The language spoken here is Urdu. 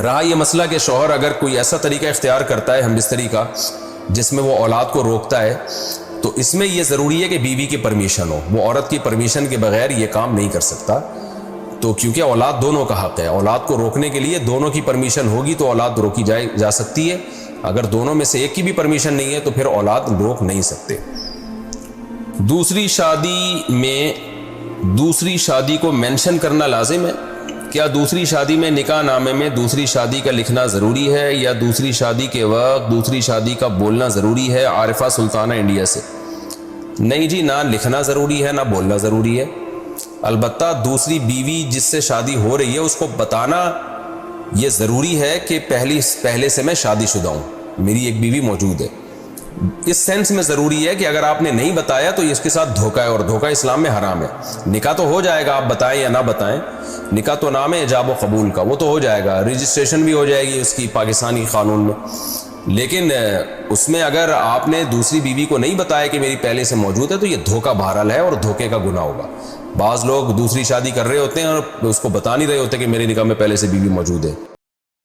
رہا یہ مسئلہ کہ شوہر اگر کوئی ایسا طریقہ اختیار کرتا ہے ہم بستری کا جس میں وہ اولاد کو روکتا ہے، تو اس میں یہ ضروری ہے کہ بیوی کی پرمیشن ہو. وہ عورت کی پرمیشن کے بغیر یہ کام نہیں کر سکتا. تو کیونکہ اولاد دونوں کا حق ہے، اولاد کو روکنے کے لیے دونوں کی پرمیشن ہوگی تو اولاد روکی جا سکتی ہے. اگر دونوں میں سے ایک کی بھی پرمیشن نہیں ہے تو پھر اولاد روک نہیں سکتے. دوسری شادی کو مینشن کرنا لازم ہے. کیا دوسری شادی میں نکاح نامے میں دوسری شادی کا لکھنا ضروری ہے یا دوسری شادی کے وقت دوسری شادی کا بولنا ضروری ہے؟ عارفہ سلطانہ انڈیا سے. نہیں جی، نہ لکھنا ضروری ہے نہ بولنا ضروری ہے. البتہ دوسری بیوی جس سے شادی ہو رہی ہے اس کو بتانا یہ ضروری ہے کہ پہلے سے میں شادی شدہ ہوں، میری ایک بیوی موجود ہے. اس سینس میں ضروری ہے کہ اگر آپ نے نہیں بتایا تو اس کے ساتھ دھوکہ ہے، اور دھوکہ اسلام میں حرام ہے. نکاح تو ہو جائے گا آپ بتائیں یا نہ بتائیں، نکاح تو نام ہے ایجاب و قبول کا، وہ تو ہو جائے گا، رجسٹریشن بھی ہو جائے گی اس کی پاکستانی قانون میں. لیکن اس میں اگر آپ نے دوسری بیوی کو نہیں بتایا کہ میری پہلے سے موجود ہے تو یہ دھوکہ بہرحال ہے اور دھوکے کا گناہ ہوگا. بعض لوگ دوسری شادی کر رہے ہوتے ہیں اور اس کو بتا نہیں رہے ہوتے کہ میرے نکاح میں پہلے سے بیوی موجود ہے.